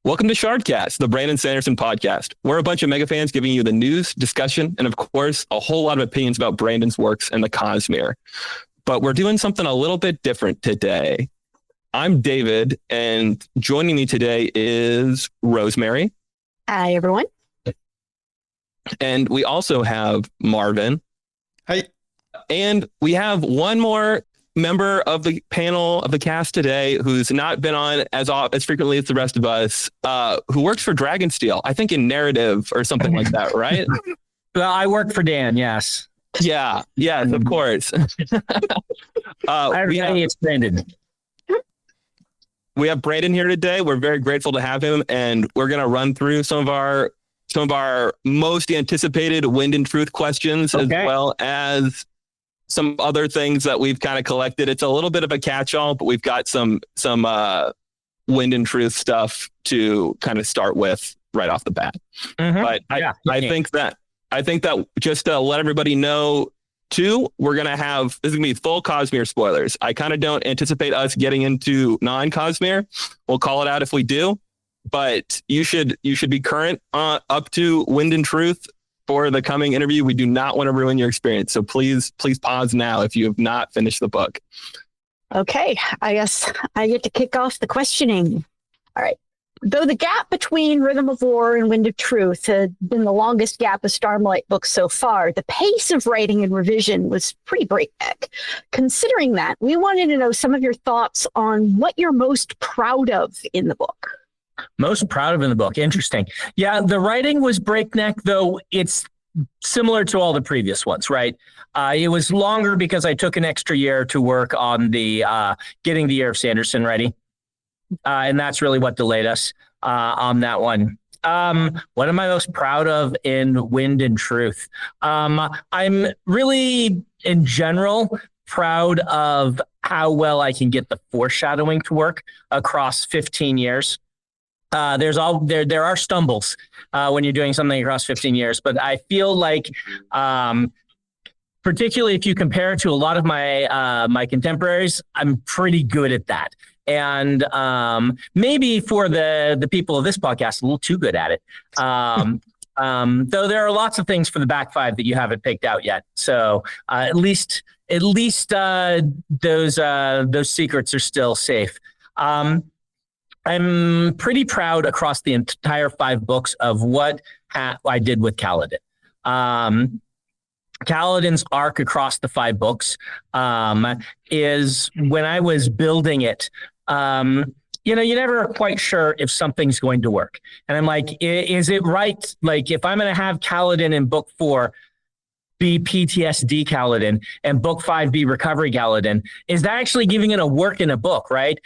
Welcome to Shardcast, the Brandon Sanderson podcast. We're a bunch of mega fans giving you the news, discussion, and of course, a whole lot of opinions about Brandon's works and the Cosmere. But we're doing something a little bit different today. I'm David, and joining me today is Rosemary. Hi, everyone. And we also have Marvin. Hi. And we have one more member of the panel of the cast today who's not been on as frequently as the rest of us, who works for Dragonsteel, I think in narrative or something like that, right? Well, I work for Dan, yes. Yeah, yes, of course. It's Brandon. We have Brandon here today. We're very grateful to have him, and we're going to run through some of our most anticipated Wind and Truth questions, as well as some other things that we've kind of collected. It's a little bit of a catch-all, but we've got some Wind and Truth stuff to kind of start with right off the bat. Mm-hmm. But I think that just to let everybody know too, we're going to have, this is going to be full Cosmere spoilers. I kind of don't anticipate us getting into non-Cosmere. We'll call it out if we do, but you should be current up to Wind and Truth for the coming interview. We do not want to ruin your experience. So please pause now if you have not finished the book. Okay, I guess I get to kick off the questioning. All right. Though the gap between Rhythm of War and Wind of Truth had been the longest gap of Stormlight books so far, the pace of writing and revision was pretty breakneck. Considering that, we wanted to know some of your thoughts on what you're most proud of in the book. Most proud of in the book. Interesting. Yeah, the writing was breakneck, though it's similar to all the previous ones, right? It was longer because I took an extra year to work on the getting the Year of Sanderson ready. And that's really what delayed us on that one. What am I most proud of in Wind and Truth? I'm really, in general, proud of how well I can get the foreshadowing to work across 15 years. There are stumbles when you're doing something across 15 years, but I feel like, particularly if you compare it to a lot of my contemporaries, I'm pretty good at that. And maybe for the people of this podcast, a little too good at it. Though there are lots of things for the back five that you haven't picked out yet. So at least those secrets are still safe. I'm pretty proud across the entire 5 books of what I did with Kaladin. Kaladin's arc across the 5 books is when I was building it, you're never quite sure if something's going to work. And I'm like, is it right? Like, if I'm going to have Kaladin in book 4 be PTSD Kaladin and book 5 be Recovery Kaladin, is that actually giving it a work in a book, right?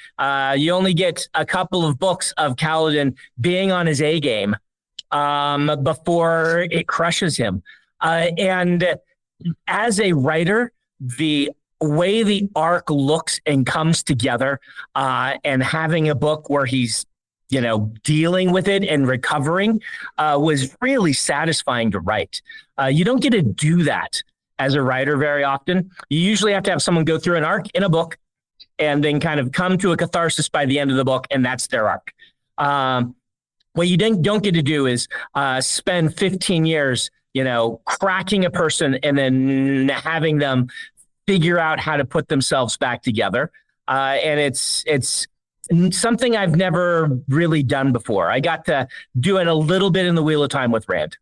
You only get a couple of books of Kaladin being on his A game before it crushes him. And as a writer, the way the arc looks and comes together, and having a book where he's dealing with it and recovering was really satisfying to write. You don't get to do that as a writer very often. You usually have to have someone go through an arc in a book and then kind of come to a catharsis by the end of the book, and that's their arc. What you don't get to do is spend 15 years, cracking a person and then having them figure out how to put themselves back together. And it's something I've never really done before. I got to do it a little bit in the Wheel of Time with Rand.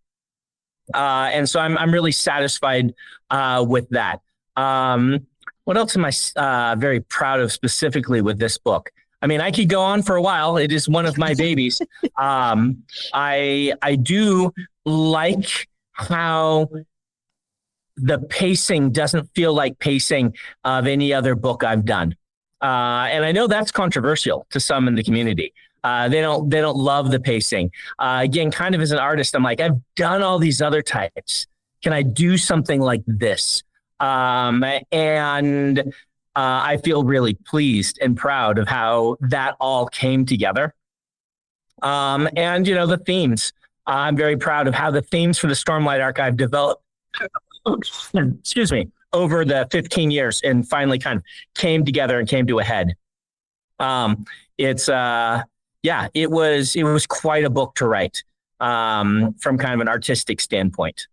And so I'm really satisfied with that. What else am I very proud of specifically with this book? I mean, I could go on for a while. It is one of my babies. I do like how the pacing doesn't feel like pacing of any other book I've done. And I know that's controversial to some in the community. They don't love the pacing. Again, kind of as an artist, I'm like, I've done all these other types. Can I do something like this? And I feel really pleased and proud of how that all came together. And the themes. I'm very proud of how the themes for the Stormlight Archive developed. Excuse me. Over the 15 years and finally kind of came together and came to a head. It's yeah, it was quite a book to write from kind of an artistic standpoint.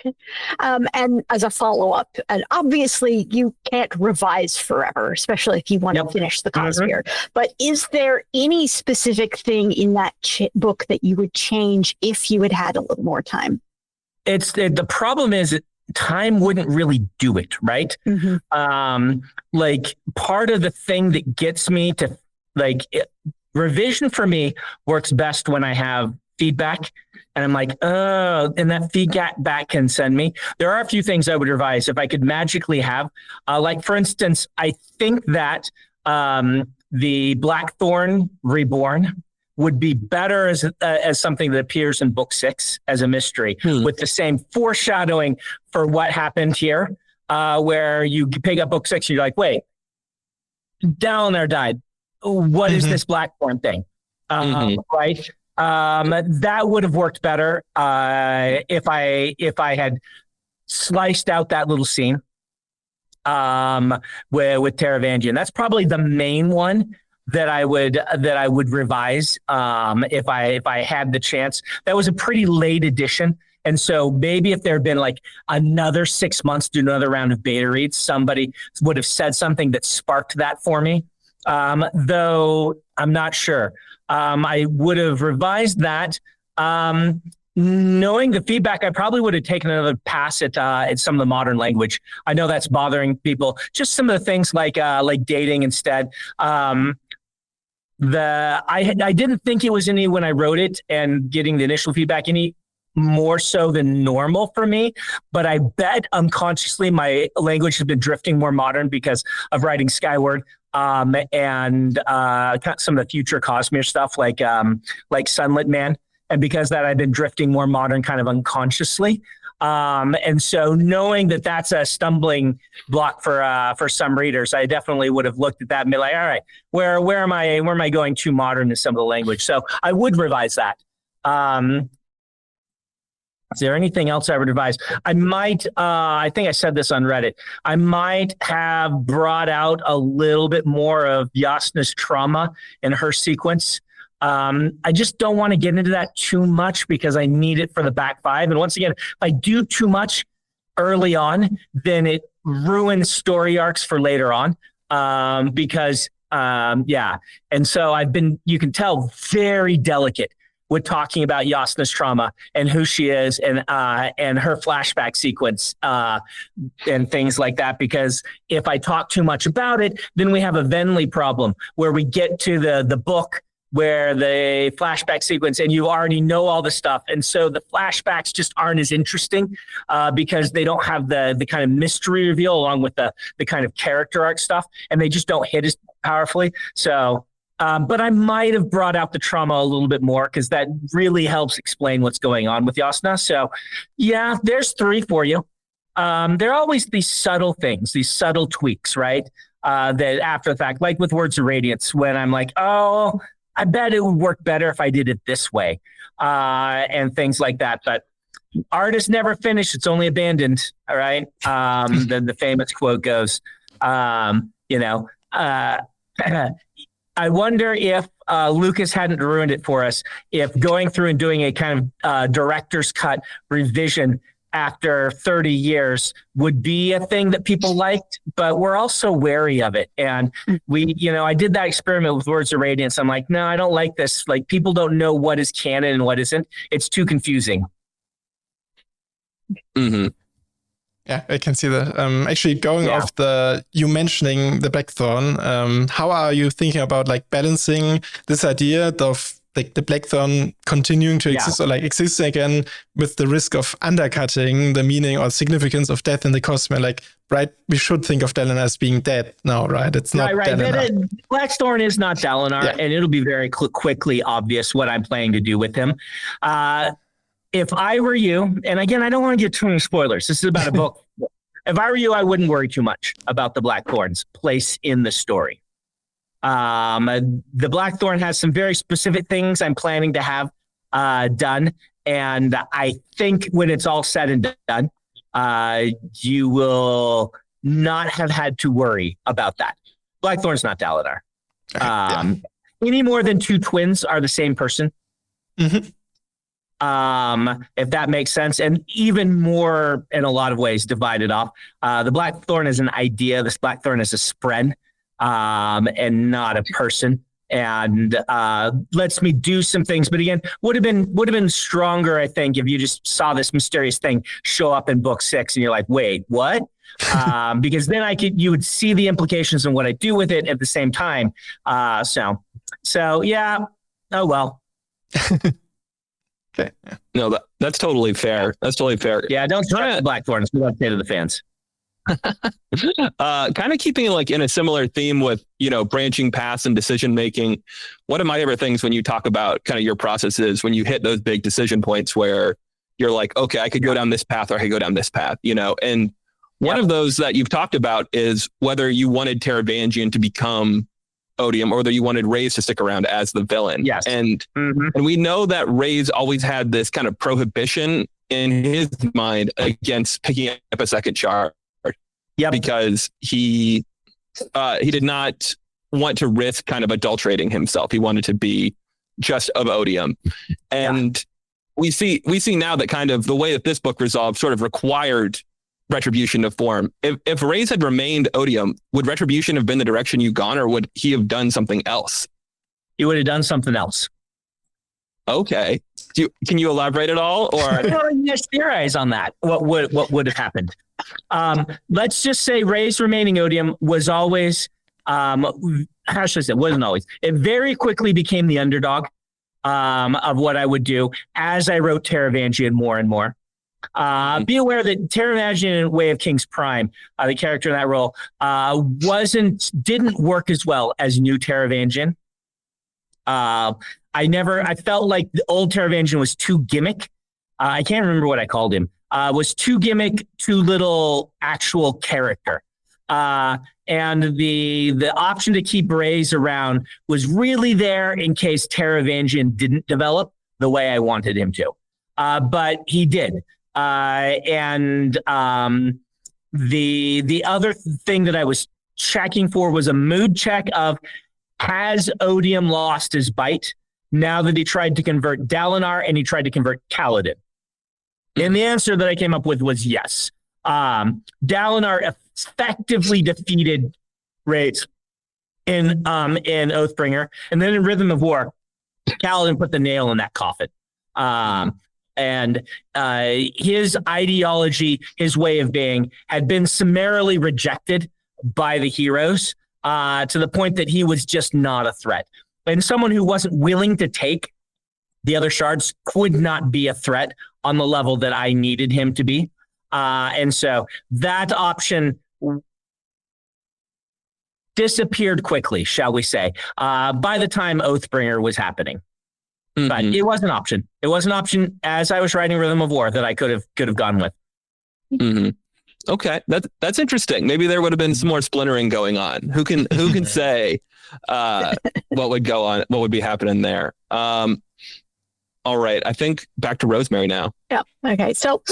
Okay. And as a follow-up, and obviously you can't revise forever, especially if you want to finish the Cosmere. But is there any specific thing in that book that you would change if you had had a little more time? The problem is that time wouldn't really do it, right? Like part of the thing that gets me to revision for me works best when I have feedback. And I'm like, oh, and that feedback can send me. There are a few things I would revise if I could magically have. Like, for instance, I think that the Blackthorn Reborn would be better as something that appears in book 6 as a mystery with the same foreshadowing for what happened here, where you pick up book 6 and you're like, wait, Dalinar died. What is this Blackthorn thing? Right? That would have worked better if I had sliced out that little scene with Taravangian. That's probably the main one that I would revise if I had the chance. That was a pretty late edition. And so maybe if there had been like another 6 months to do another round of beta reads, somebody would have said something that sparked that for me. Though I'm not sure. I would have revised that. Knowing the feedback, I probably would have taken another pass at some of the modern language. I know that's bothering people. Just some of the things like dating instead. I didn't think it was any when I wrote it, and getting the initial feedback any more so than normal for me, but I bet unconsciously my language has been drifting more modern because of writing Skyward and some of the future Cosmere stuff like Sunlit Man, and because that I've been drifting more modern kind of unconsciously. And so knowing that that's a stumbling block for some readers, I definitely would have looked at that and be like, all right, where am I going too modern in some of the language? So I would revise that. Is there anything else I would advise? I might, I think I said this on Reddit, I might have brought out a little bit more of Jasnah's trauma in her sequence. I just don't want to get into that too much because I need it for the back 5. And once again, if I do too much early on, then it ruins story arcs for later on. Because and so I've been, you can tell, very delicate with talking about Jasnah's trauma and who she is and her flashback sequence and things like that. Because if I talk too much about it, then we have a Venli problem where we get to the book where the flashback sequence and you already know all the stuff. And so the flashbacks just aren't as interesting because they don't have the kind of mystery reveal along with the kind of character arc stuff, and they just don't hit as powerfully. So but I might have brought out the trauma a little bit more because that really helps explain what's going on with Jasnah. So, yeah, there's 3 for you. There are always these subtle things, these subtle tweaks, right? That after the fact, like with Words of Radiance, when I'm like, oh, I bet it would work better if I did it this way, and things like that. But art is never finished; it's only abandoned. All right. The famous quote goes, I wonder if Lucas hadn't ruined it for us, if going through and doing a kind of director's cut revision after 30 years would be a thing that people liked, but we're also wary of it. And I did that experiment with Words of Radiance. I'm like, no, I don't like this. Like, people don't know what is canon and what isn't. It's too confusing. Mm-hmm. Yeah, I can see that. Actually, going off you mentioning the Blackthorn, how are you thinking about like balancing this idea of like the Blackthorn continuing to exist or like existing again with the risk of undercutting the meaning or significance of death in the Cosmere? Like, right, we should think of Dalinar as being dead now, right? It's not Dalinar. Blackthorn is not Dalinar, and it'll be very quickly obvious what I'm planning to do with him. If I were you, and again, I don't want to get too many spoilers. This is about a book. If I were you, I wouldn't worry too much about the Blackthorn's place in the story. The Blackthorn has some very specific things I'm planning to have done. And I think when it's all said and done, you will not have had to worry about that. Blackthorn's not Dalinar. any more than two twins are the same person. Mm-hmm. If that makes sense, and even more in a lot of ways divided off. The Blackthorn is an idea. This Blackthorn is a spread, and not a person. And lets me do some things, but again, would have been stronger, I think, if you just saw this mysterious thing show up in book 6, and you're like, wait, what? Because then you would see the implications and what I do with it at the same time. So yeah. Oh well. Okay. Yeah. No, that's totally fair. That's totally fair. Yeah, don't trust the Blackthorns. We don't say to the fans. Kind of keeping like in a similar theme with, branching paths and decision making. One of my favorite things when you talk about kind of your processes, when you hit those big decision points where you're like, okay, I could go down this path or I could go down this path, and one of those that you've talked about is whether you wanted Taravangian to become Odium or whether you wanted Rayse to stick around as the villain. Yes. And we know that Rayse always had this kind of prohibition in his mind against picking up a second shard. Yep. Because he did not want to risk kind of adulterating himself. He wanted to be just of Odium. And we see now that kind of the way that this book resolved sort of required Retribution to form. If Rayse had remained Odium, would Retribution have been the direction you've gone, or would he have done something else? He would have done something else. Okay. Can you elaborate at all? Or let's theorize on that. What would have happened? Let's just say Rayse remaining Odium was always, how should I say? It wasn't always. It very quickly became the underdog of what I would do as I wrote Taravangian more and more. Be aware that Taravangian in Way of King's Prime, the character in that role, didn't work as well as new Taravangian. I felt like the old Taravangian was too gimmick. I can't remember what I called him. Was too gimmick, too little actual character. And the option to keep Braize around was really there in case Taravangian didn't develop the way I wanted him to. But he did. The other thing that I was checking for was a mood check of, has Odium lost his bite now that he tried to convert Dalinar and he tried to convert Kaladin? And the answer that I came up with was yes. Dalinar effectively defeated Rayse in Oathbringer, and then in Rhythm of War, Kaladin put the nail in that coffin. And his ideology, his way of being, had been summarily rejected by the heroes to the point that he was just not a threat. And someone who wasn't willing to take the other shards could not be a threat on the level that I needed him to be. And so that option disappeared quickly, shall we say, by the time Oathbringer was happening. Mm-hmm. But it was an option. It was an option as I was writing Rhythm of War that I could have gone with. Mm-hmm. Okay, that's interesting. Maybe there would have been some more splintering going on. Who can say what would go on? What would be happening there? All right, I think back to Rosemary now. Yeah. Okay. So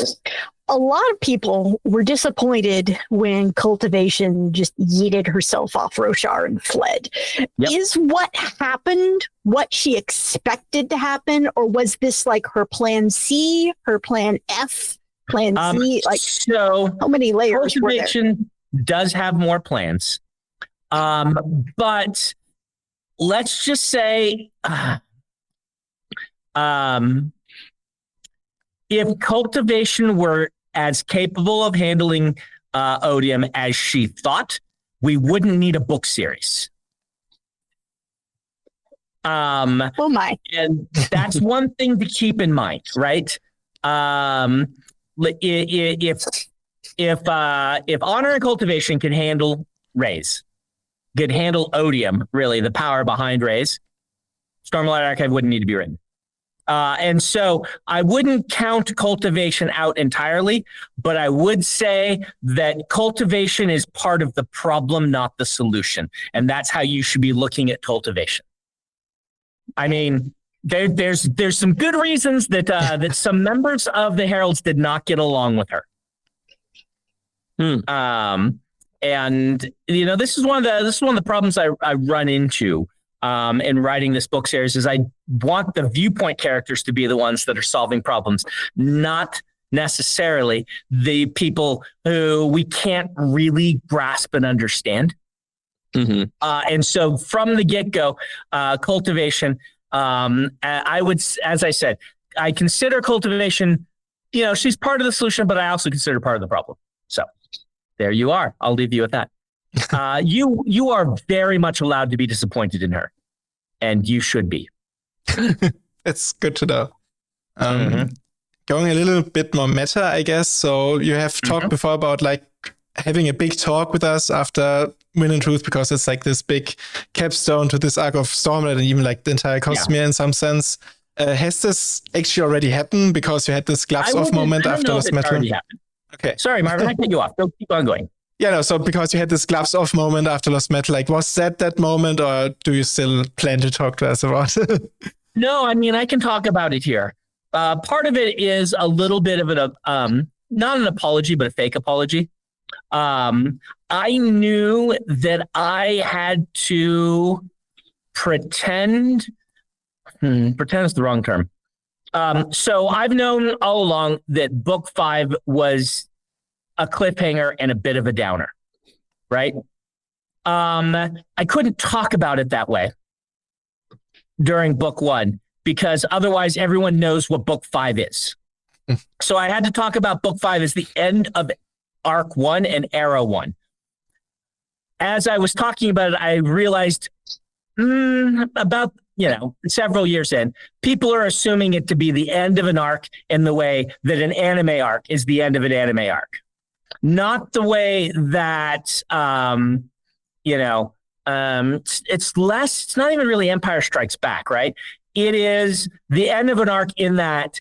a lot of people were disappointed when Cultivation just yeeted herself off Roshar and fled. Yep. Is what happened what she expected to happen, or was this like her plan C, her plan F, plan C? Like, so how many layers were there? Cultivation does have more plans, but let's just say, if Cultivation were as capable of handling Odium as she thought, we wouldn't need a book series. Oh my! And that's one thing to keep in mind, right? If Honor and Cultivation can handle Rayse, could handle Odium, really the power behind Rayse, Stormlight Archive wouldn't need to be written. And so I wouldn't count Cultivation out entirely, but I would say that Cultivation is part of the problem, not the solution. And that's how you should be looking at Cultivation. I mean, there's some good reasons that that some members of the Heralds did not get along with her. And this is one of the problems I run into in writing this book series is I want the viewpoint characters to be the ones that are solving problems, not necessarily the people who we can't really grasp and understand. Mm-hmm. And so from the get-go, Cultivation, I would, as I said, I consider Cultivation, she's part of the solution, but I also consider part of the problem. So there you are. I'll leave you with that. You are very much allowed to be disappointed in her, and you should be. It's good to know. Going a little bit more meta, I guess. So you have talked before about like having a big talk with us after Wind and Truth, because it's like this big capstone to this arc of Stormlight and even like the entire Cosmere in some sense. Has this actually already happened? Because you had this gloves off moment after Lost Metal. Okay. Sorry, Marvin, I cut you off. Go keep on going. Yeah, no, so because you had this gloves off moment after Lost Metal, like was that moment, or do you still plan to talk to us about it? No, I mean, I can talk about it here. Part of it is a little bit of not an apology, but a fake apology. I knew that I had to pretend is the wrong term. So I've known all along that book 5 was a cliffhanger and a bit of a downer, right? I couldn't talk about it that way during book 1 because otherwise everyone knows what book 5 is. So I had to talk about book 5 as the end of Arc 1 and Era 1. As I was talking about it, I realized about, several years in, people are assuming it to be the end of an arc in the way that an anime arc is the end of an anime arc. Not the way that, it's not even really Empire Strikes Back, right? It is the end of an arc in that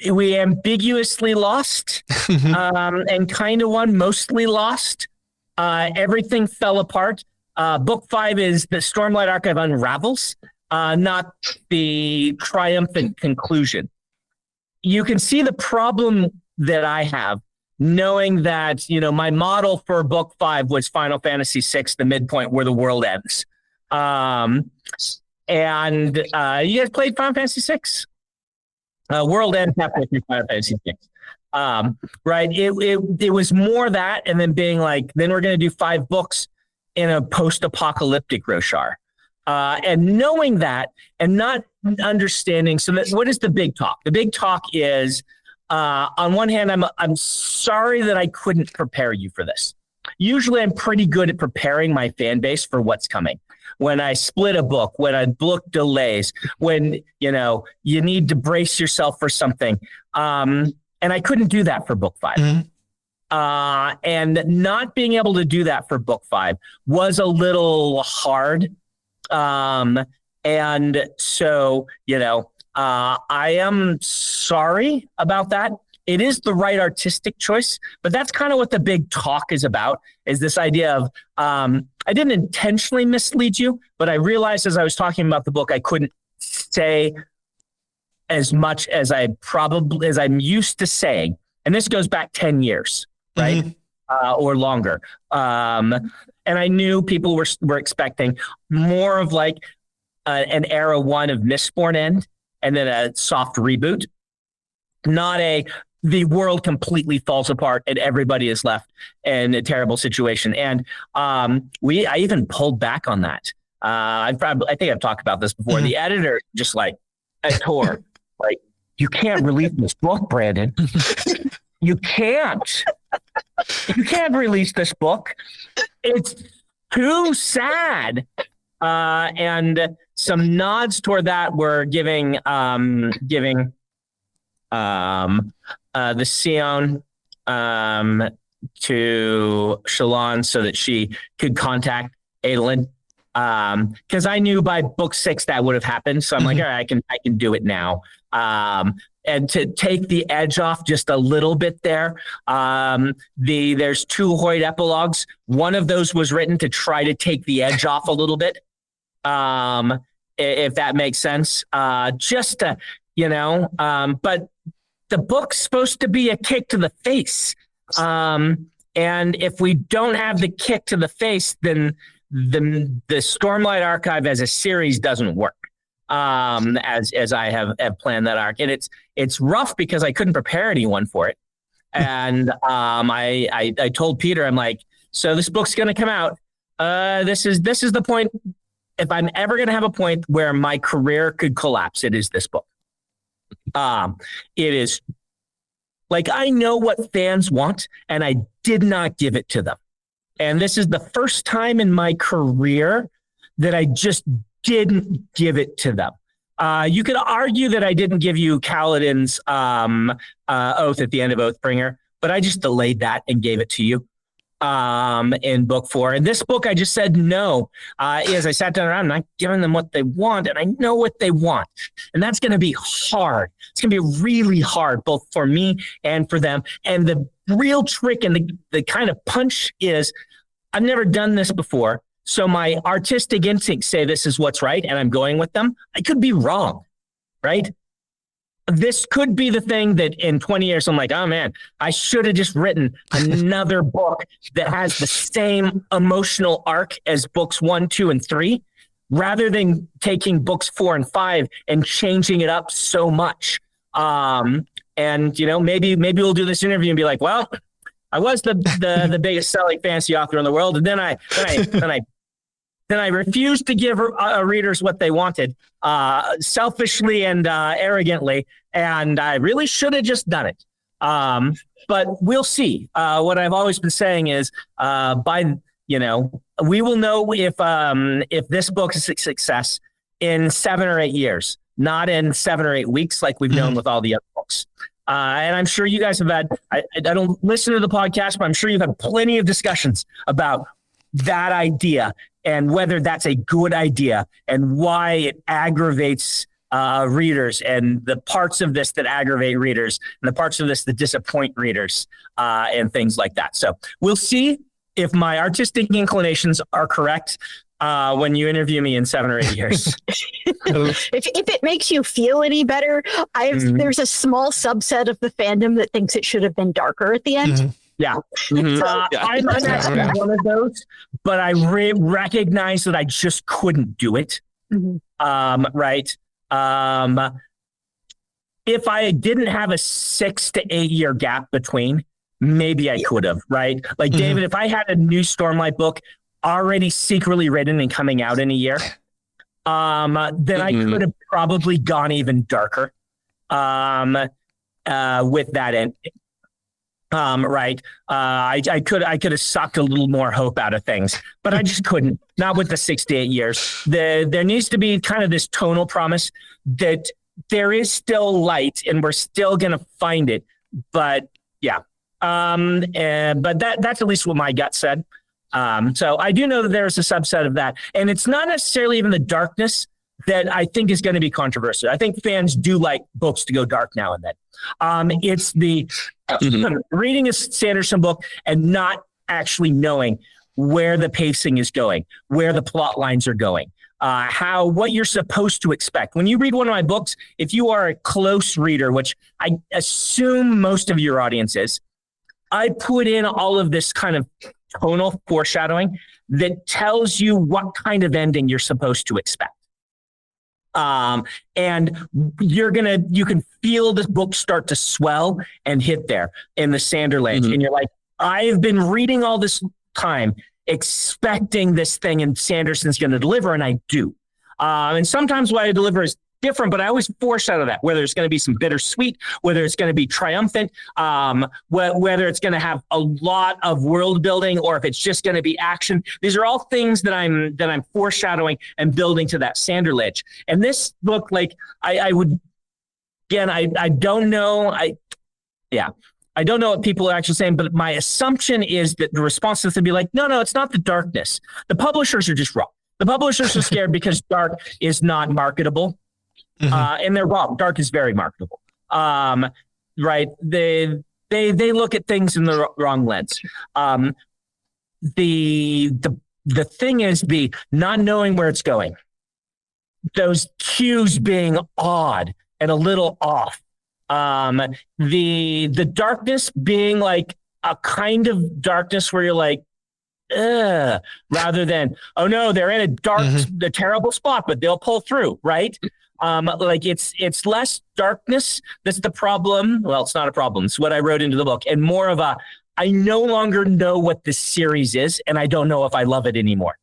we ambiguously lost and kind of won, mostly lost. Everything fell apart. Book 5 is the Stormlight Archive unravels, not the triumphant conclusion. You can see the problem that I have, knowing that, my model for book 5 was Final Fantasy VI, the midpoint where the world ends. And you guys played Final Fantasy VI? World ends halfway through Final Fantasy VI. Right? It was more that, and then being like, then we're going to do 5 books in a post-apocalyptic Roshar. And knowing that and not understanding, so that what is the big talk? The big talk is, on one hand, I'm sorry that I couldn't prepare you for this. Usually I'm pretty good at preparing my fan base for what's coming. When I split a book, when a book delays, when, you need to brace yourself for something. And I couldn't do that for book 5. Mm-hmm. And not being able to do that for book 5 was a little hard. And so, I am sorry about that. It is the right artistic choice, but that's kind of what the big talk is about, is this idea of, I didn't intentionally mislead you, but I realized as I was talking about the book, I couldn't say as much as I'm used to saying. And this goes back 10 years, right? Mm-hmm. Or longer. And I knew people were expecting more of like an Era 1 of Mistborn end and then a soft reboot, not the world completely falls apart and everybody is left in a terrible situation. And I even pulled back on that. I think I've talked about this before. Mm-hmm. The editor just like, I tore, like, you can't release this book, Brandon. You can't release this book. It's too sad. And some nods toward that were giving the Sion to Shallan so that she could contact Adolin. Because I knew by book 6 that would have happened. So I'm like, all right, I can do it now. And to take the edge off just a little bit there, there's 2 Hoid epilogues. One of those was written to try to take the edge off a little bit, if that makes sense. Just to, but the book's supposed to be a kick to the face. And if we don't have the kick to the face, then the Stormlight Archive as a series doesn't work. As I have planned that arc, and it's rough because I couldn't prepare anyone for it. And I told Peter, I'm like, so this book's going to come out. This is the point. If I'm ever going to have a point where my career could collapse, it is this book. It is like, I know what fans want, and I did not give it to them. And this is the first time in my career that I just didn't give it to them. You could argue that I didn't give you Kaladin's oath at the end of Oathbringer, but I just delayed that and gave it to you in book 4. In this book, I just said no. As I sat down around, I'm not giving them what they want, and I know what they want. And that's going to be hard. It's going to be really hard, both for me and for them. And the real trick and the kind of punch is, I've never done this before. So my artistic instincts say this is what's right, and I'm going with them. I could be wrong, right? This could be the thing that in 20 years, I'm like, oh man, I should have just written another book that has the same emotional arc as books 1, 2, and 3, rather than taking books 4 and 5 and changing it up so much. And maybe we'll do this interview and be like, well, I was the biggest selling fantasy author in the world, and then I refused to give readers what they wanted, selfishly and arrogantly, and I really should have just done it. But we'll see. What I've always been saying is, we will know if this book is a success in 7 or 8 years, not in 7 or 8 weeks like we've known with all the other books. And I'm sure you guys have had, I don't listen to the podcast, but I'm sure you've had plenty of discussions about that idea and whether that's a good idea and why it aggravates readers, and the parts of this that aggravate readers and the parts of this that disappoint readers and things like that. So we'll see if my artistic inclinations are correct when you interview me in 7 or 8 years. if it makes you feel any better, there's a small subset of the fandom that thinks it should have been darker at the end. Mm-hmm. Yeah. I'm actually one of those, but I recognize that I just couldn't do it. Right. If I didn't have a 6 to 8 year gap between, maybe I could have, right? Like David, if I had a new Stormlight book already secretly written and coming out in a year, then I could have probably gone even darker with that end. Right. I could have sucked a little more hope out of things, but I just couldn't, not with the 6 to 8 years. There needs to be kind of this tonal promise that there is still light and we're still going to find it. But yeah. But that's at least what my gut said. So I do know that there's a subset of that, and it's not necessarily even the darkness that I think is going to be controversial. I think fans do like books to go dark now and then. It's the reading a Sanderson book and not actually knowing where the pacing is going, where the plot lines are going, what you're supposed to expect. When you read one of my books, if you are a close reader, which I assume most of your audience is, I put in all of this kind of tonal foreshadowing that tells you what kind of ending you're supposed to expect. And you can feel this book start to swell and hit there in the Sanderlange. And you're like, I've been reading all this time expecting this thing and Sanderson's going to deliver, and I do. And sometimes what I deliver is different, but I always foreshadow that, whether it's going to be some bittersweet, whether it's going to be triumphant, whether it's going to have a lot of world building, or if it's just going to be action. These are all things that I'm foreshadowing and building to that Sanderlange. And this book, like I would, again, I don't know. I don't know what people are actually saying, but my assumption is that the response is to be like, no, it's not the darkness. The publishers are just wrong. The publishers are scared because dark is not marketable. And they're wrong. Dark is very marketable. Right. They look at things in the wrong lens. The thing is not knowing where it's going. Those cues being odd and a little off. The darkness being like a kind of darkness where you're like, rather than, oh no, they're in a terrible spot, but they'll pull through, right? Like it's less darkness that's the problem. Well, it's not a problem. It's what I wrote into the book, and more of a, I no longer know what this series is, and I don't know if I love it anymore.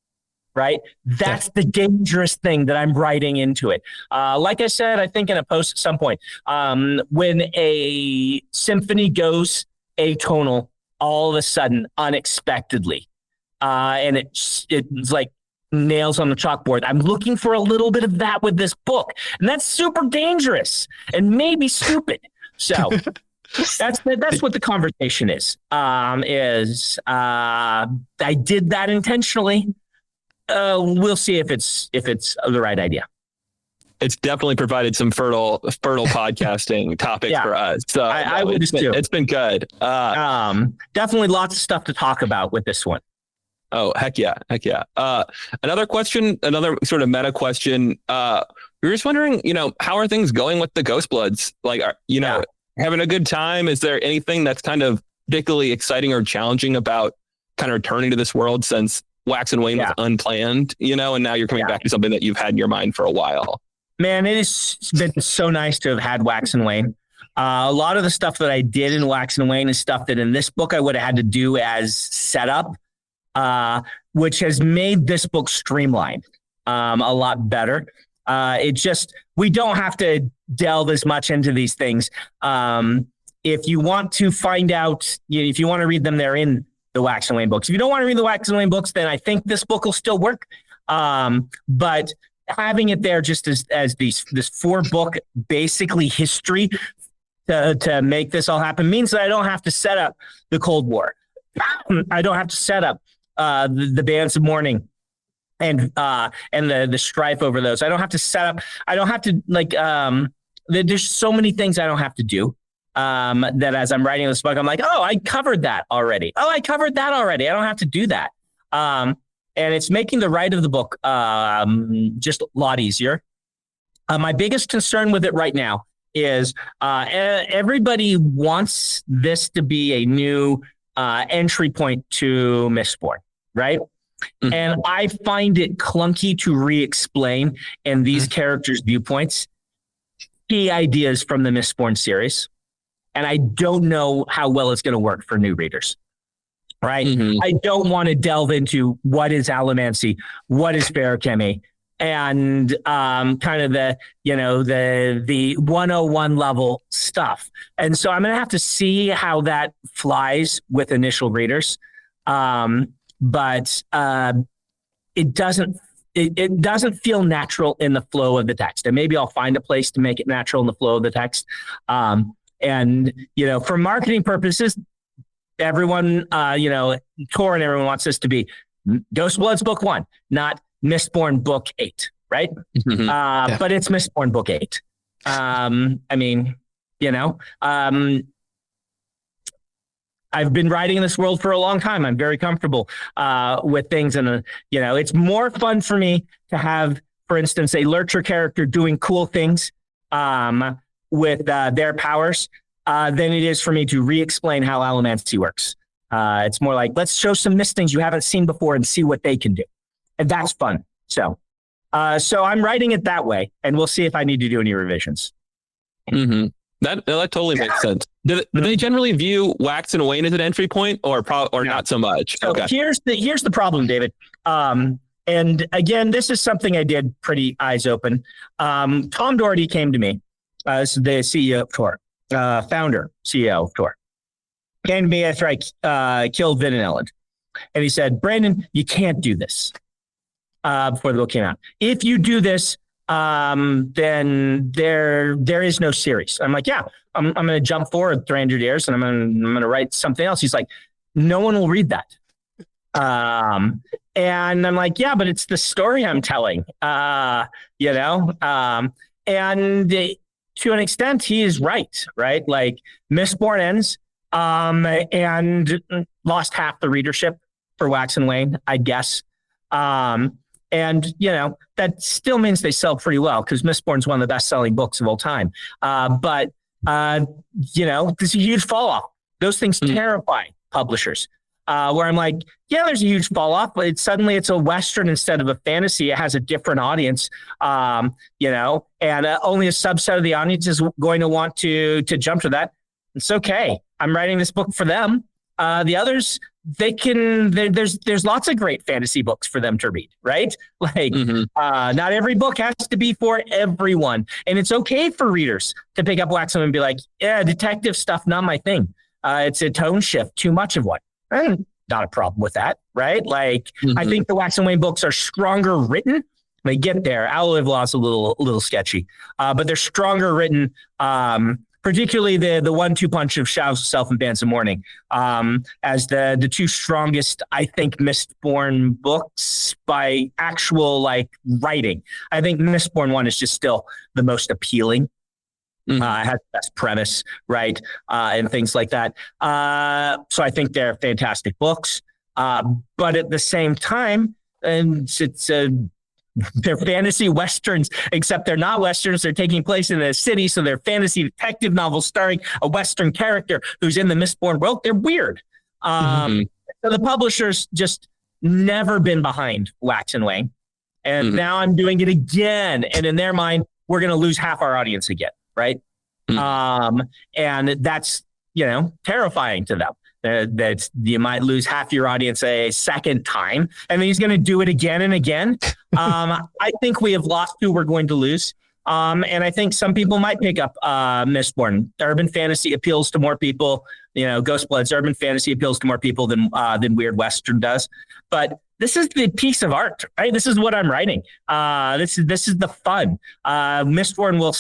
Right? That's the dangerous thing that I'm writing into it. Like I said, I think in a post at some point, when a symphony goes atonal all of a sudden, unexpectedly, and it's like nails on the chalkboard. I'm looking for a little bit of that with this book, and that's super dangerous and maybe stupid. So that's what the conversation is. I did that intentionally. We'll see if it's the right idea. It's definitely provided some fertile podcasting topics for us. So I would too. It's been good. Definitely lots of stuff to talk about with this one. Oh, heck yeah. Another question, another sort of meta question. We were just wondering, how are things going with the Ghostbloods? Like, having a good time? Is there anything that's kind of particularly exciting or challenging about kind of returning to this world since Wax and Wane was unplanned, and now you're coming back to something that you've had in your mind for a while? Man, it has been so nice to have had Wax and Wane. A lot of the stuff that I did in Wax and Wane is stuff that in this book I would have had to do as setup, which has made this book streamlined a lot better. We don't have to delve as much into these things. If you want to find out, if you want to read them, they're in the Wax and Wane books. If you don't want to read the Wax and Wane books, then I think this book will still work. But having it there just as this 4-book basically history to make this all happen means that I don't have to set up the Cold War. I don't have to set up the Bands of Mourning and the strife over those. I don't have to set up. I don't have to there's so many things I don't have to do. That as I'm writing this book, I'm like, oh, I covered that already. I don't have to do that. And it's making the write of the book just a lot easier. My biggest concern with it right now is everybody wants this to be a new entry point to Mistborn, right? Mm-hmm. And I find it clunky to re-explain in these characters' viewpoints key ideas from the Mistborn series. And I don't know how well it's going to work for new readers, right? Mm-hmm. I don't want to delve into what is allomancy, what is ferrochemy, and kind of the 101 level stuff. And so I'm going to have to see how that flies with initial readers. But it doesn't feel natural in the flow of the text. And maybe I'll find a place to make it natural in the flow of the text. And, for marketing purposes, everyone, Tor and everyone wants this to be Ghostbloods book 1, not Mistborn book 8, right? Mm-hmm. But it's Mistborn book 8. I've been writing in this world for a long time. I'm very comfortable with things. And, it's more fun for me to have, for instance, a Lurcher character doing cool things with their powers than it is for me to re-explain how allomancy works. It's more like, let's show some mistings you haven't seen before and see what they can do. And that's fun. So I'm writing it that way, and we'll see if I need to do any revisions. Mm-hmm. That totally makes sense. Do they generally view Wax and Wane as an entry point, or not so much? So here's the problem, David. And again, this is something I did pretty eyes open. Tom Doherty came to me, as the CEO of Tor, founder CEO of Tor, came to me after I killed Vin and Elod, and he said, "Brandon, you can't do this." Before the book came out, if you do this, then there is no series. I'm like, yeah, I'm going to jump forward 300 years and I'm going to write something else. He's like, no one will read that. And I'm like, yeah, but it's the story I'm telling, and to an extent he is right? Like Mistborn ends, and lost half the readership for Wax and Wane, I guess. And, that still means they sell pretty well because Mistborn's one of the best-selling books of all time. But there's a huge fall-off. Those things terrify publishers. where I'm like, yeah, there's a huge fall off, but suddenly it's a Western instead of a fantasy. It has a different audience, and only a subset of the audience is going to want to jump to that. It's okay. I'm writing this book for them. The others, they can. There's lots of great fantasy books for them to read, right? Like, not every book has to be for everyone, and it's okay for readers to pick up Waxen and be like, yeah, detective stuff, not my thing. It's a tone shift, too much of what. Not a problem with that, right? Like, I think the Wax and Wayne books are stronger written. They get there. Owl of Law is a little sketchy, but they're stronger written. Particularly the 1-2 punch of Shadows of Self and Bands of Mourning, as the two strongest, I think, Mistborn books by actual like writing. I think Mistborn 1 is just still the most appealing. It has the best premise, right? And things like that. So I think they're fantastic books. But at the same time, and they're fantasy Westerns, except they're not Westerns. They're taking place in a city. So they're fantasy detective novels starring a Western character who's in the Mistborn world. They're weird. So the publisher's just never been behind Wax and Wayne. And now I'm doing it again. And in their mind, we're going to lose half our audience again. Right. And that's, terrifying to them. That you might lose half your audience a second time, and then he's going to do it again and again. I think we have lost who we're going to lose. And I think some people might pick up Mistborn. Urban fantasy appeals to more people. Ghostbloods, urban fantasy appeals to more people than Weird Western does. But this is the piece of art, right? This is what I'm writing. This is the fun. Mistborn will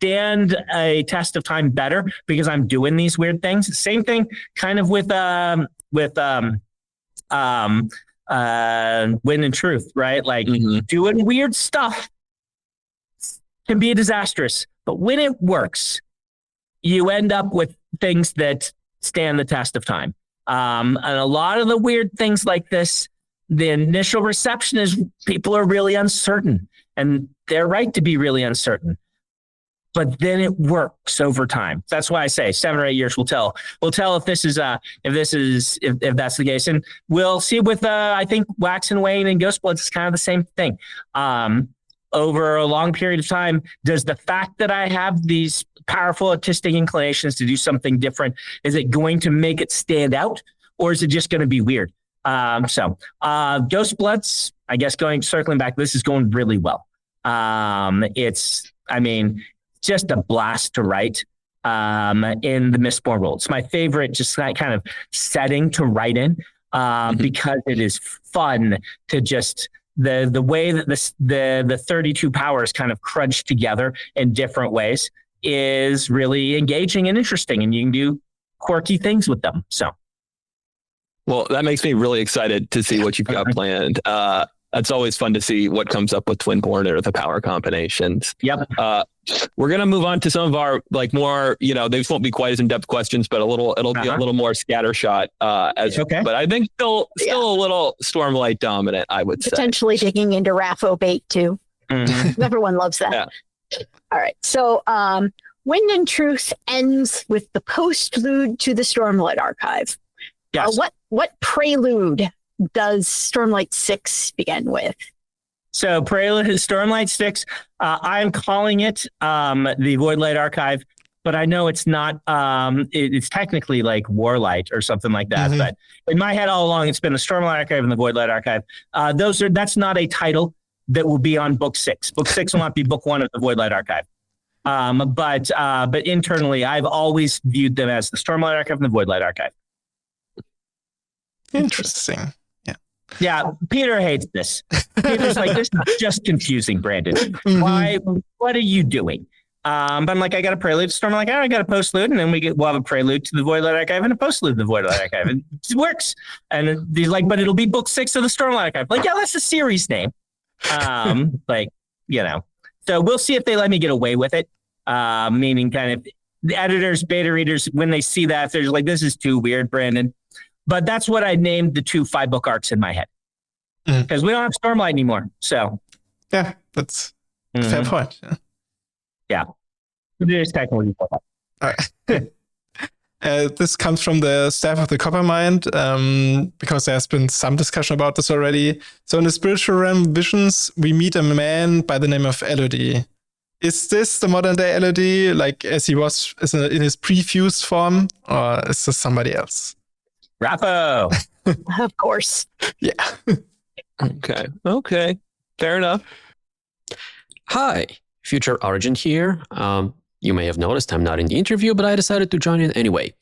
stand a test of time better because I'm doing these weird things. Same thing kind of with Wind and Truth, right? Like doing weird stuff can be disastrous, but when it works, you end up with things that stand the test of time. And a lot of the weird things like this, the initial reception is people are really uncertain, and they're right to be really uncertain. But then it works over time. That's why I say 7 or 8 years will tell. We'll tell if that's the case, and we'll see with I think Wax and Wayne and Ghostbloods is kind of the same thing. Over a long period of time, does the fact that I have these powerful artistic inclinations to do something different, is it going to make it stand out, or is it just going to be weird? Ghostbloods, I guess circling back, this is going really well. Just a blast to write in the Mistborn world. It's my favorite, just kind of setting to write in because it is fun to just the way that the 32 powers kind of crunch together in different ways is really engaging and interesting, and you can do quirky things with them. So, well, that makes me really excited to see what you've got planned. It's always fun to see what comes up with Twinborn or the power combinations. Yep. We're going to move on to some of our more, these won't be quite as in-depth questions, but it'll be a little more scattershot. But I think still a little Stormlight dominant, I would say. Potentially digging into RAFO bait too. Everyone loves that. Yeah. All right. So Wind and Truth ends with the postlude to the Stormlight Archive. Yes. What prelude does Stormlight 6 begin with? So Prelude is Stormlight 6. I'm calling it the Voidlight Archive, but I know it's not. It's technically like Warlight or something like that. But in my head all along, it's been the Stormlight Archive and the Voidlight Archive. That's not a title that will be on Book 6. Book 6 will not be Book 1 of the Voidlight Archive. But internally, I've always viewed them as the Stormlight Archive and the Voidlight Archive. Interesting. Yeah, Peter hates this. Peter's like, this is just confusing, Brandon. Why? What are you doing? But I'm like, I got a prelude to Storm. I'm like, I got a postlude, and then we'll have a prelude to the Voidlight Archive and a postlude to the Voidlight Archive. And it works. And he's like, but it'll be Book 6 of the Stormlight Archive. Like, yeah, that's the series name. So we'll see if they let me get away with it. Meaning kind of the editors, beta readers, when they see that, they're just like, this is too weird, Brandon. But that's what I named the 2 5-book arcs in my head. Because we don't have Stormlight anymore. So yeah, that's a fair point. Yeah. It is technically. All right. This comes from the staff of the Coppermind, because there's been some discussion about this already. So in the spiritual realm visions, we meet a man by the name of Elodi. Is this the modern day Elodi, like as he was in his pre-fused form, or is this somebody else? RAFO. Of course. Yeah. Okay. Fair enough. Hi, future Argent here. You may have noticed I'm not in the interview, but I decided to join in anyway.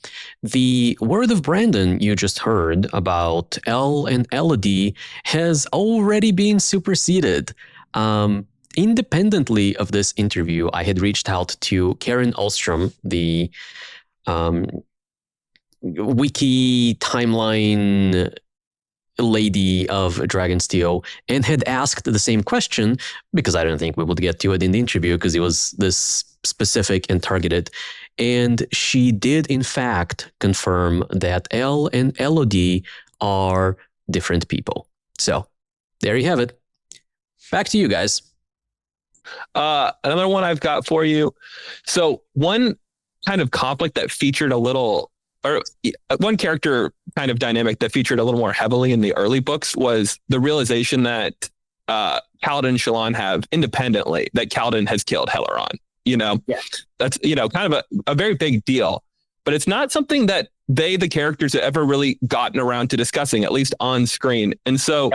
The word of Brandon you just heard about El and Elodi has already been superseded. Independently of this interview, I had reached out to Karen Ostrom, the wiki timeline lady of Dragonsteel, and had asked the same question, because I don't think we would get to it in the interview because it was this specific and targeted. And she did in fact confirm that El and Elodi are different people. So there you have it. Back to you guys. Another one I've got for you. So one kind of conflict that featured a little, or one character kind of dynamic that featured a little more heavily in the early books was the realization that Kaladin and Shallan have independently that Kaladin has killed Helaran. That's, kind of a very big deal, but it's not something that the characters have ever really gotten around to discussing, at least on screen. And so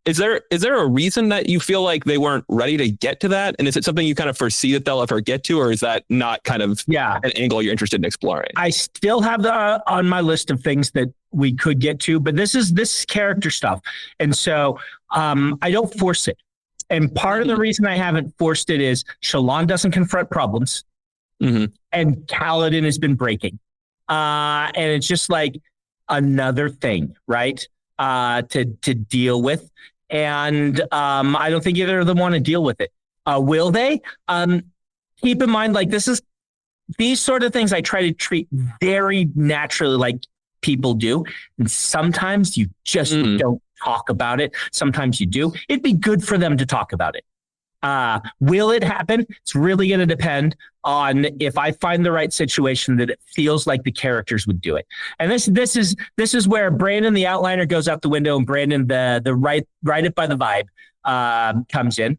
is there a reason that you feel like they weren't ready to get to that? And is it something you kind of foresee that they'll ever get to, or is that not kind of an angle you're interested in exploring? I still have on my list of things that we could get to, but this is character stuff. And so I don't force it. And part of the reason I haven't forced it is Shallan doesn't confront problems, and Kaladin has been breaking. And it's just like another thing, right? To deal with. And I don't think either of them want to deal with it. Will they? Keep in mind, like these sort of things I try to treat very naturally, like people do. And sometimes you just don't talk about it. Sometimes you do. It'd be good for them to talk about it. Will it happen? It's really going to depend on if I find the right situation that it feels like the characters would do it. And this is where Brandon, the outliner, goes out the window, and Brandon, the write it by the vibe, comes in.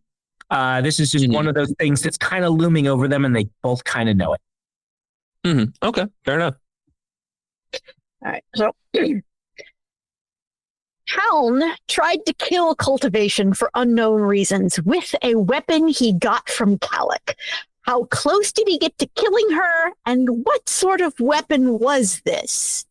This is just one of those things that's kind of looming over them, and they both kind of know it. Okay, fair enough. All right, so Taln tried to kill Cultivation for unknown reasons with a weapon he got from Kalik. How close did he get to killing her, and what sort of weapon was this?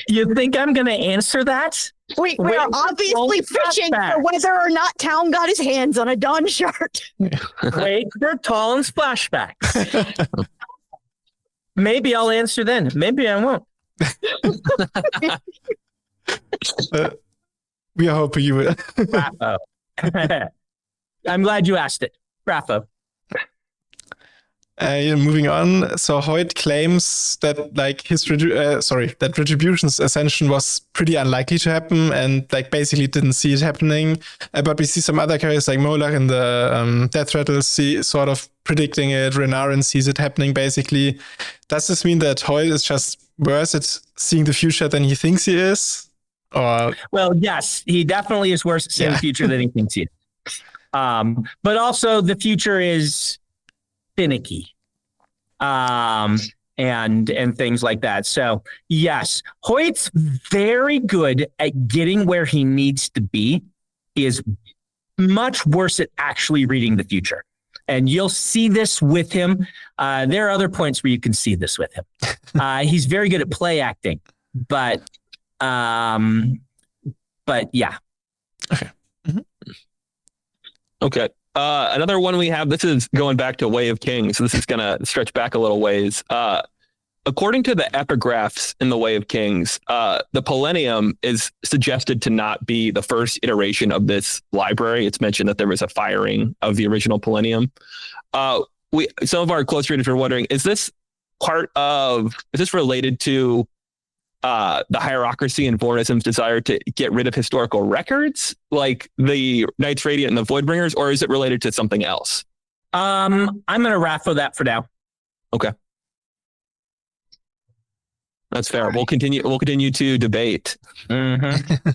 You think I'm going to answer that? We're obviously fishing for whether or not Taln got his hands on a Dawnshard. Wait for Taln's flashbacks. Maybe I'll answer then. Maybe I won't. We are hoping you will. RAFO. I'm glad you asked it. RAFO. Moving on. So Hoid claims that that Retribution's ascension was pretty unlikely to happen, and basically didn't see it happening. But we see some other characters like Molar in the Death Rattle sort of predicting it. Renarin sees it happening basically. Does this mean that Hoid is just worse at seeing the future than he thinks he is? Or well, yes, he definitely is worse at seeing the future than he thinks he is. But also the future is finicky, and things like that. So yes, Hoyt's very good at getting where he needs to be. He is much worse at actually reading the future, and you'll see this with him. There are other points where you can see this with him. He's very good at play acting, but yeah. Okay. Okay. Another one we have, this is going back to Way of Kings. So this is going to stretch back a little ways. According to the epigraphs in the Way of Kings, the Palanaeum is suggested to not be the first iteration of this library. It's mentioned that there was a firing of the original Palanaeum. Some of our close readers are wondering, is this related to the Hierocracy and Vornism's desire to get rid of historical records like the Knights Radiant and the Voidbringers, or is it related to something else? I'm gonna RAFO that for now. Okay. That's fair. We'll continue to debate. Mm-hmm.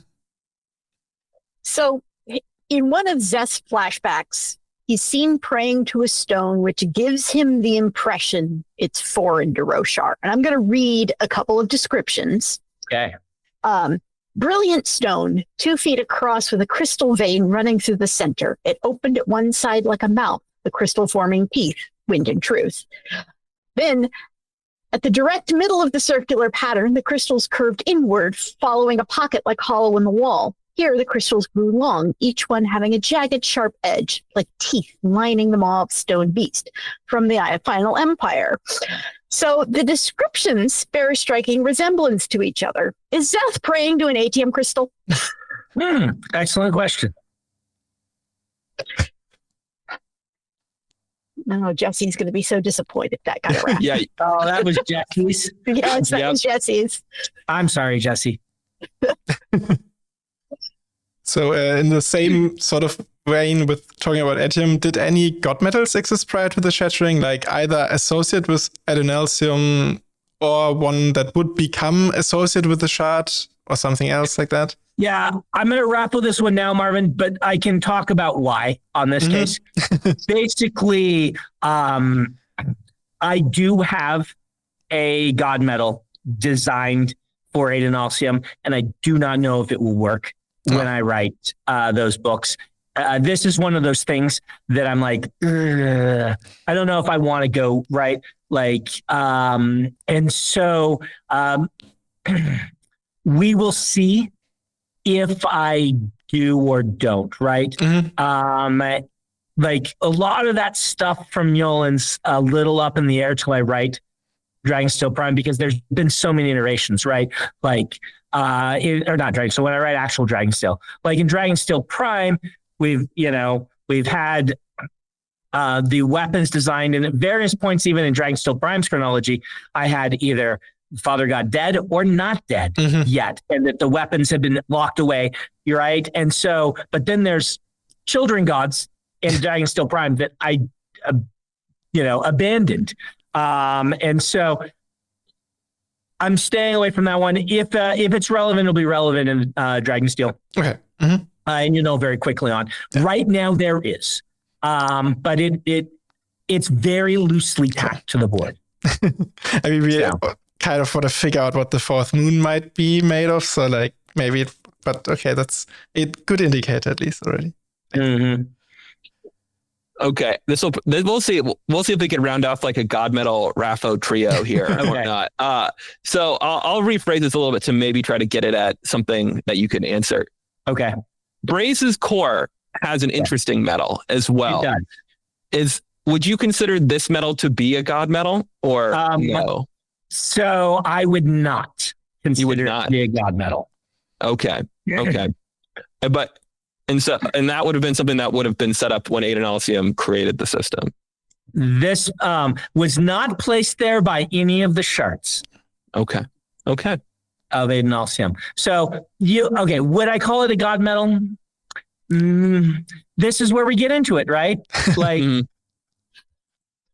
So, in one of Szeth's flashbacks, he's seen praying to a stone, which gives him the impression it's foreign to Roshar. And I'm going to read a couple of descriptions. Okay. Brilliant stone, 2 feet across with a crystal vein running through the center. It opened at one side like a mouth, the crystal forming teeth, wind and truth. Then, at the direct middle of the circular pattern, the crystals curved inward, following a pocket like hollow in the wall. Here, the crystals grew long, each one having a jagged, sharp edge, like teeth lining the maw of stone beast from the Final Empire. So the descriptions bear a striking resemblance to each other. Is Szeth praying to an atium crystal? Excellent question. No, Jesse's going to be so disappointed that got it right. Yeah. Oh, that was Jesse's. Yes, that was Jesse's. I'm sorry, Jesse. So in the same sort of vein with talking about atium, did any god metals exist prior to the Shattering, like either associated with Adonalsium or one that would become associated with the shard or something else like that? Yeah, I'm going to raffle this one now, Marvin, but I can talk about why on this case. Basically, I do have a god metal designed for Adonalsium, and I do not know if it will work when I write those books. This is one of those things that I'm like, I don't know if I want to go right. Like, and so we will see if I do or don't, right? Mm-hmm. Like a lot of that stuff from Yolen's a little up in the air till I write Dragonsteel Prime, because there's been so many iterations, right? Like, or not Dragon. So when I write actual Dragonsteel, like in Dragonsteel Prime, we've had the weapons designed, and at various points, even in Dragonsteel Prime's chronology, I had either Father God dead or not dead yet, and that the weapons have been locked away. You're right. And so, but then there's children gods in Dragonsteel Prime that I, abandoned. And so I'm staying away from that one. If it's relevant, it'll be relevant in Dragonsteel. Okay. Mm-hmm. And very quickly on. Yeah. Right now there is, but it's very loosely tacked to the board. I mean, we kind of want to figure out what the fourth moon might be made of. So like maybe, but okay, that's it. Could indicate at least already. Mm-hmm. Okay, we'll see. We'll see if we can round off like a god metal RAFO trio here or not. So I'll rephrase this a little bit to maybe try to get it at something that you can answer. Okay. Braize's core has an interesting metal as well. It does. Would you consider this metal to be a god metal or no? So I would not consider it to be a god metal. Okay. Okay. And that would have been something that would have been set up when Adonalsium created the system. This was not placed there by any of the shards. Okay. Of Adonalsium. So would I call it a god metal? This is where we get into it, right? Like,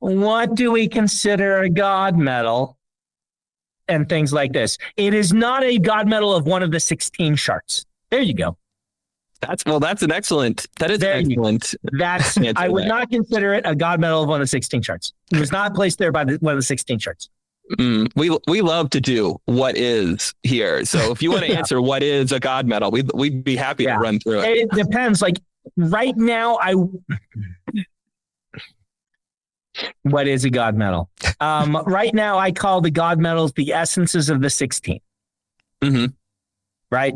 what do we consider a god metal? And things like this. It is not a god metal of one of the 16 shards. There you go. That's an excellent. That is excellent. I would not consider it a god metal of one of the 16 charts. It was not placed there by one of the 16 charts. We love to do what is here. So if you want to answer what is a god metal, we'd be happy to run through it. It depends. Like right now, what is a god metal? Right now, I call the god metals the essences of the 16. Mm-hmm. Right.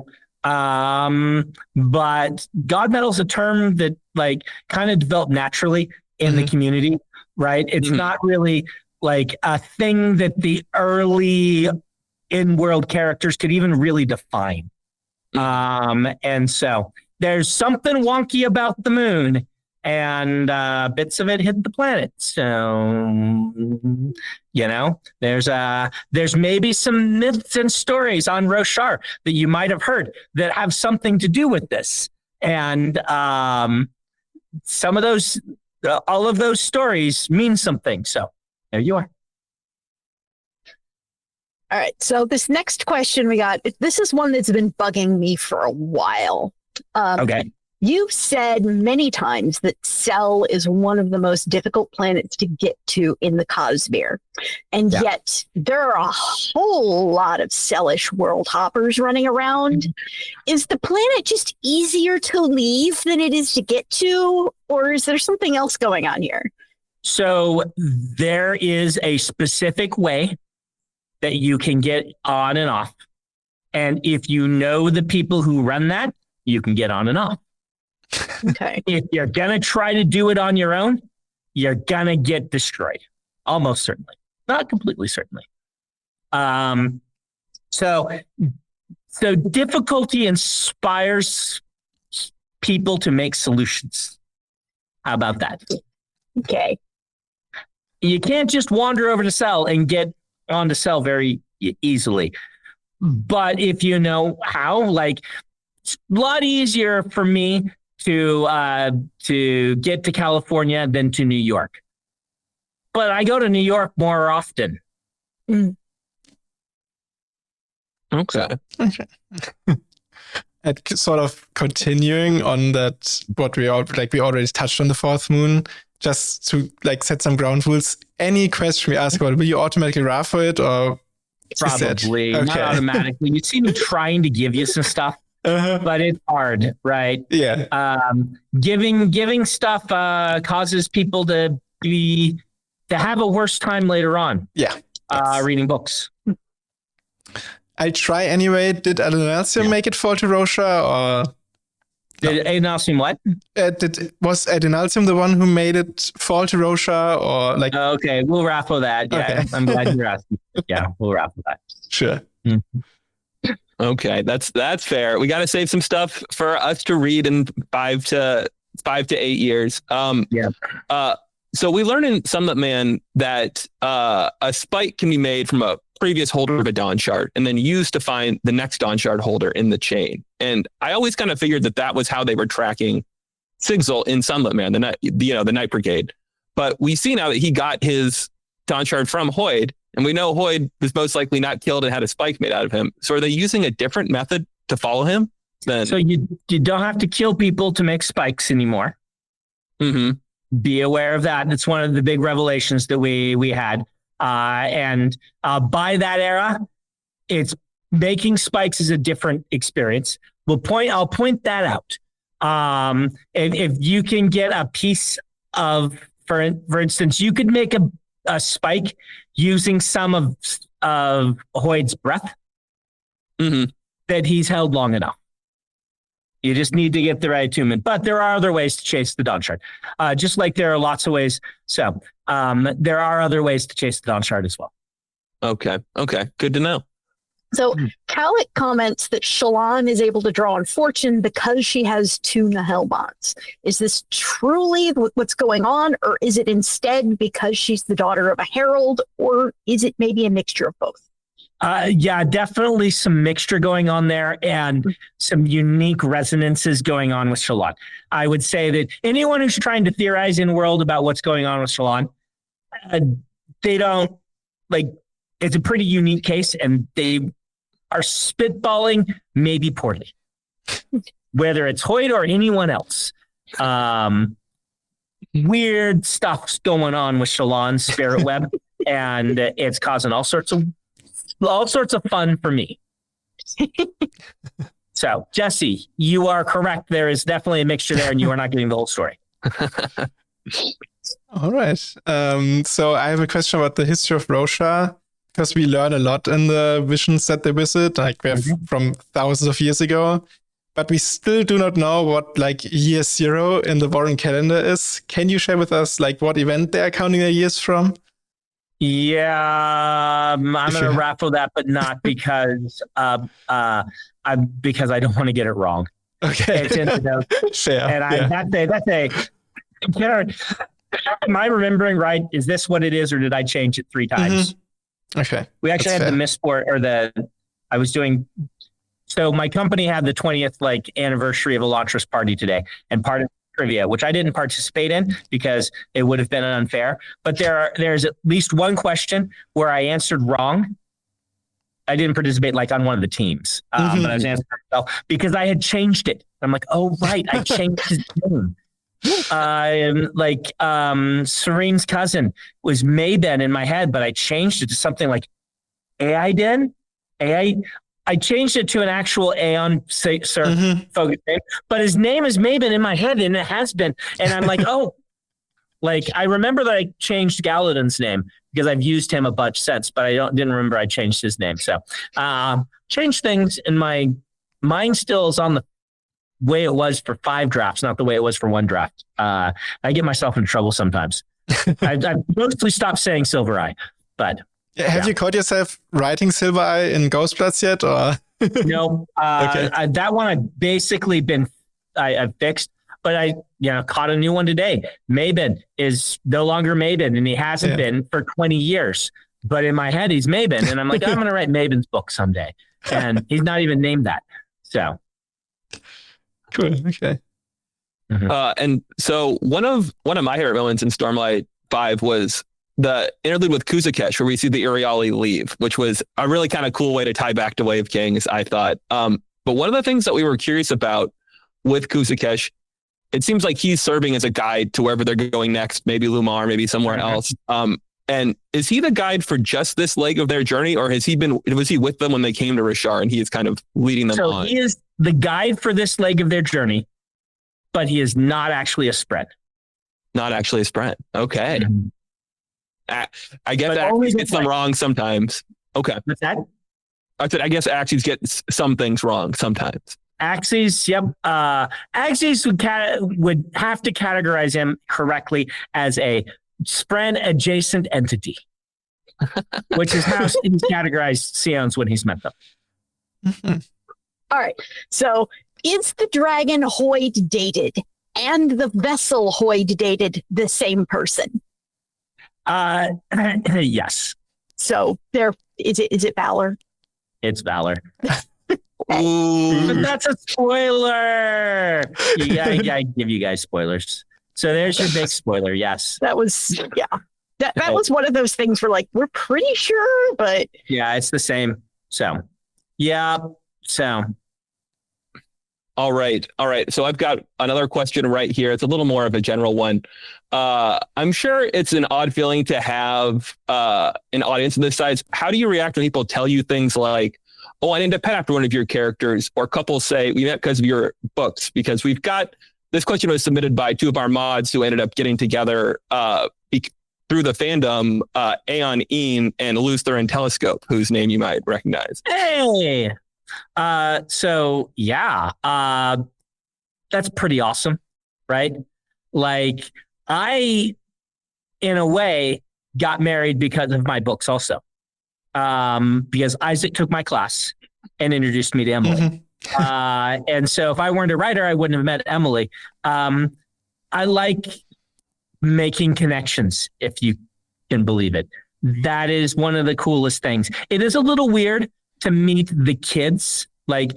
But god metal is a term that like kind of developed naturally in the community, right? It's not really like a thing that the early in-world characters could even really define. And so there's something wonky about the moon, and bits of it hit the planet. So, there's maybe some myths and stories on Roshar that you might have heard that have something to do with this. And some of those all of those stories mean something. So there you are. All right. So this next question we got, this is one that's been bugging me for a while. Okay. You've said many times that Cell is one of the most difficult planets to get to in the Cosmere. And yet there are a whole lot of Cellish world hoppers running around. Is the planet just easier to leave than it is to get to? Or is there something else going on here? So there is a specific way that you can get on and off. And if you know the people who run that, you can get on and off. Okay. If you're going to try to do it on your own, you're going to get destroyed. Almost certainly. Not completely certainly. So difficulty inspires people to make solutions. How about that? Okay. You can't just wander over to Cell and get onto Cell very easily. But if you know how, like, it's a lot easier for me to get to California than to New York. But I go to New York more often. Mm. Okay. And sort of continuing on that, what we already touched on the fourth moon, just to like set some ground rules. Any question we ask about, will you automatically RAFO it or? Probably not automatically. You see me trying to give you some stuff. But it's hard, right? Yeah. Giving stuff causes people to have a worse time later on. Yeah. Reading books. I try anyway. Did Adinalcium make it fall to Rosha, or did Adinalcium what? Was Adinalcium the one who made it fall to Rosha, or like? Okay, we'll raffle that. Yeah, okay. I'm glad you're asking. Yeah, we'll raffle that. Sure. Mm-hmm. Okay, that's fair. We got to save some stuff for us to read in 5 to 8 years. So we learned in Sunlit Man that a spike can be made from a previous holder of a Dawnshard and then used to find the next Dawnshard holder in the chain. And I always kind of figured that was how they were tracking Sigil in Sunlit Man, the Night Brigade. But we see now that he got his Dawnshard from Hoid, and we know Hoid was most likely not killed and had a spike made out of him. So are they using a different method to follow him? So you don't have to kill people to make spikes anymore. Mm-hmm. Be aware of that. It's one of the big revelations that we had. And by that era, it's making spikes is a different experience. I'll point that out. If you can get a piece of, for instance, you could make a spike using some of Hoid's breath that he's held long enough. You just need to get the right attunement. But there are other ways to chase the Dawnshard. Just like there are lots of ways. So there are other ways to chase the Dawnshard as well. Okay. Good to know. So Kalik comments that Shallan is able to draw on fortune because she has 2 Nahel bonds. Is this truly what's going on, or is it instead because she's the daughter of a Herald, or is it maybe a mixture of both? Yeah, definitely some mixture going on there and some unique resonances going on with Shallan. I would say that anyone who's trying to theorize in world about what's going on with Shallan, they don't it's a pretty unique case, and they are spitballing maybe poorly, whether it's Hoid or anyone else. Weird stuff's going on with Shallan's spirit web, and it's causing all sorts of fun for me. So, Jesse, you are correct. There is definitely a mixture there, and you are not getting the whole story. All right. So I have a question about the history of Rosha, because we learn a lot in the visions that they visit, like we have from thousands of years ago, but we still do not know what year 0 in the Warren calendar is. Can you share with us what event they are counting their years from? Yeah, I'm going to raffle that, but not because because I don't want to get it wrong. Okay. It's in the notes. Fair. And am I remembering right? Is this what it is, or did I change it 3 times? Okay. We actually had the Mistborn, so my company had the 20th anniversary of Elantris party today, and part of trivia, which I didn't participate in because it would have been unfair. But there's at least one question where I answered wrong. I didn't participate like on one of the teams, but I was answering myself because I had changed it. I'm like, oh right, I changed his name. Serene's cousin was Mabon in my head, but I changed it to something like Aiden. I changed it to an actual Aeon focus name, but his name is Mabon in my head, and it has been. And I'm like, oh, like I remember that I changed Kaladin's name because I've used him a bunch since, but I didn't remember I changed his name. So changed things, and my mind still is on the way it was for 5 drafts, not the way it was for 1 draft. I get myself into trouble sometimes. I've mostly stopped saying Silver Eye, but. Have you caught yourself writing Silver Eye in Ghostbloods yet? Or no, that one I've basically I've fixed, but I caught a new one today. Mabon is no longer Mabon, and he hasn't been for 20 years. But in my head, he's Mabon, and I'm like, I'm going to write Mabon's book someday, and he's not even named that. So cool. Okay. And so one of my favorite moments in Stormlight 5 was the interlude with Kuzakesh, where we see the Iriali leave, which was a really kind of cool way to tie back to Way of Kings, I thought. But one of the things that we were curious about with Kuzakesh, it seems like he's serving as a guide to wherever they're going next, maybe Lumar, maybe somewhere else. And is he the guide for just this leg of their journey, or was he with them when they came to Rashar and he is kind of leading them on? So he is the guide for this leg of their journey, but he is not actually a spread. Not actually a spread. Okay. I guess Axes gets them wrong sometimes. Okay. What's that? I said, I guess Axes gets some things wrong sometimes. Axes, yep. Axes would have to categorize him correctly as a spread adjacent entity, which is how he's categorized Sions when he's met them. All right. So is the dragon Hoid dated and the vessel Hoid dated the same person? Yes. So is it Valor? It's Valor. But that's a spoiler. I give you guys spoilers. So there's your big spoiler. Yes. That was That was one of those things where like we're pretty sure, but yeah, it's the same. So yeah. So All right. So I've got another question right here. It's a little more of a general one. I'm sure it's an odd feeling to have an audience of this size. How do you react when people tell you things like, oh, I named a pet after one of your characters, or couples say we met because of your books? Because we've got, this question was submitted by 2 of our mods who ended up getting together through the fandom, Aeon Een and Luther and Telescope, whose name you might recognize. Hey! So yeah, that's pretty awesome, right? Like I, in a way, got married because of my books also. Because Isaac took my class and introduced me to Emily. And so if I weren't a writer, I wouldn't have met Emily. I like making connections, if you can believe it. That is one of the coolest things. It is a little weird to meet the kids. Like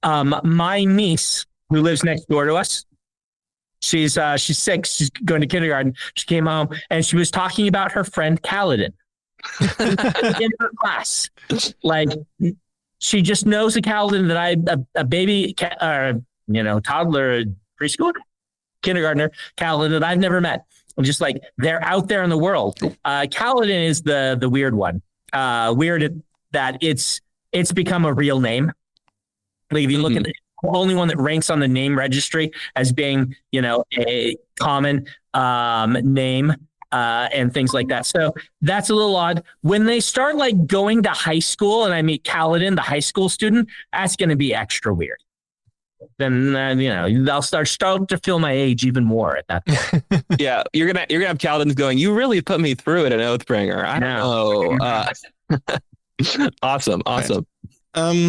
my niece who lives next door to us, she's 6, she's going to kindergarten. She came home and she was talking about her friend Kaladin in her class. Like she just knows a Kaladin that a baby toddler, preschool, kindergartner Kaladin that I've never met. And just like they're out there in the world. Kaladin is the weird one. Weird that it's become a real name. Like if you look at the only one that ranks on the name registry as being, a common name and things like that. So that's a little odd. When they start like going to high school and I meet Kaladin, the high school student, that's going to be extra weird. Then they'll start to feel my age even more at that point. Yeah, you're gonna have Kaladin going, you really put me through it at Oathbringer. I don't know. Awesome.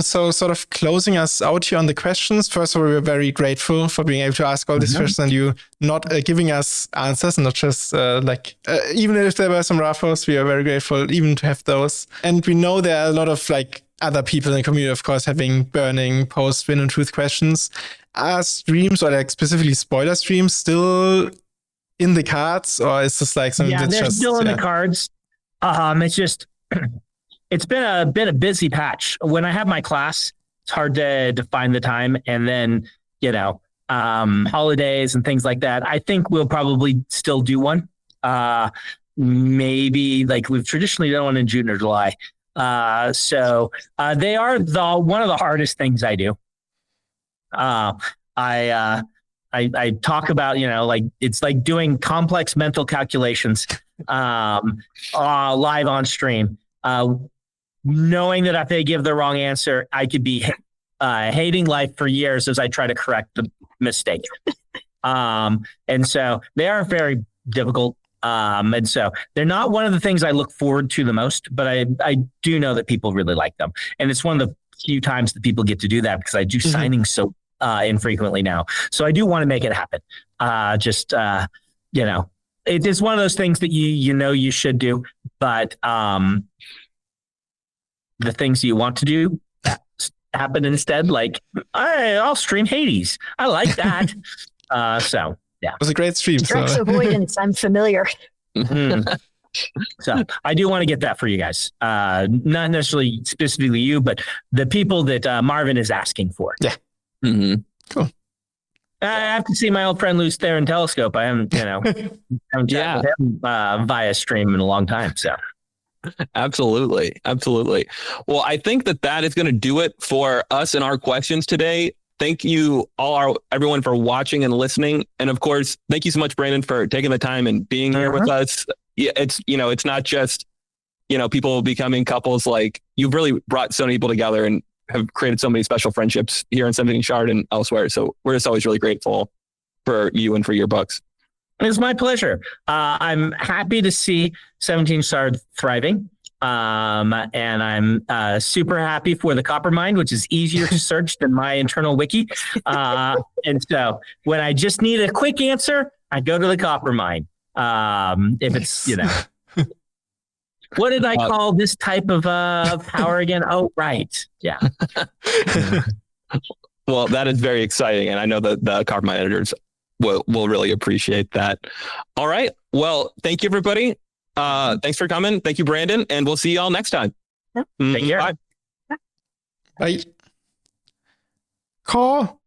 So sort of closing us out here on the questions. First of all, we're very grateful for being able to ask all these questions and you not giving us answers, not just even if there were some RAFOs, we are very grateful even to have those. And we know there are a lot of like other people in the community, of course, having burning post Wind and Truth questions. Are streams, or like specifically spoiler streams, still in the cards, or is this like something that's they're just still in the cards? It's just it's been a busy patch. When I have my class, it's hard to find the time, and then holidays and things like that. I think we'll probably still do one. Maybe like we've traditionally done one in June or July. So they are one of the hardest things I do. I talk about, like it's like doing complex mental calculations live on stream, knowing that if they give the wrong answer, I could be hating life for years as I try to correct the mistake. And so they are very difficult. And so they're not one of the things I look forward to the most, but I do know that people really like them. And it's one of the few times that people get to do that because I do signings so infrequently now. So I do want to make it happen. It is one of those things that you should do, but the things you want to do happen instead. Like I'll stream Hades. I like that. So yeah, it was a great stream. Stress avoidance. I'm familiar. So I do want to get that for you guys. Not necessarily specifically you, but the people that Marvin is asking for. Yeah. Cool. I have to see my old friend Luce there in Telescope. I haven't chatted with him via stream in a long time. So absolutely. Well, I think that is going to do it for us and our questions today. Thank you everyone for watching and listening. And of course, thank you so much, Brandon, for taking the time and being here with us. Yeah, it's not just, people becoming couples. Like you've really brought so many people together and have created so many special friendships here in 17 Shard and elsewhere. So we're just always really grateful for you and for your books. It's my pleasure. I'm happy to see 17 Shard thriving. And I'm super happy for the Coppermind, which is easier to search than my internal wiki. And so when I just need a quick answer, I go to the Coppermind. If it's, what did I call this type of power again? Oh, right. Yeah. Well, that is very exciting. And I know that the Coppermind editors will really appreciate that. All right. Well, thank you, everybody. Thanks for coming. Thank you, Brandon. And we'll see y'all next time. Take care. Bye. Bye. Call.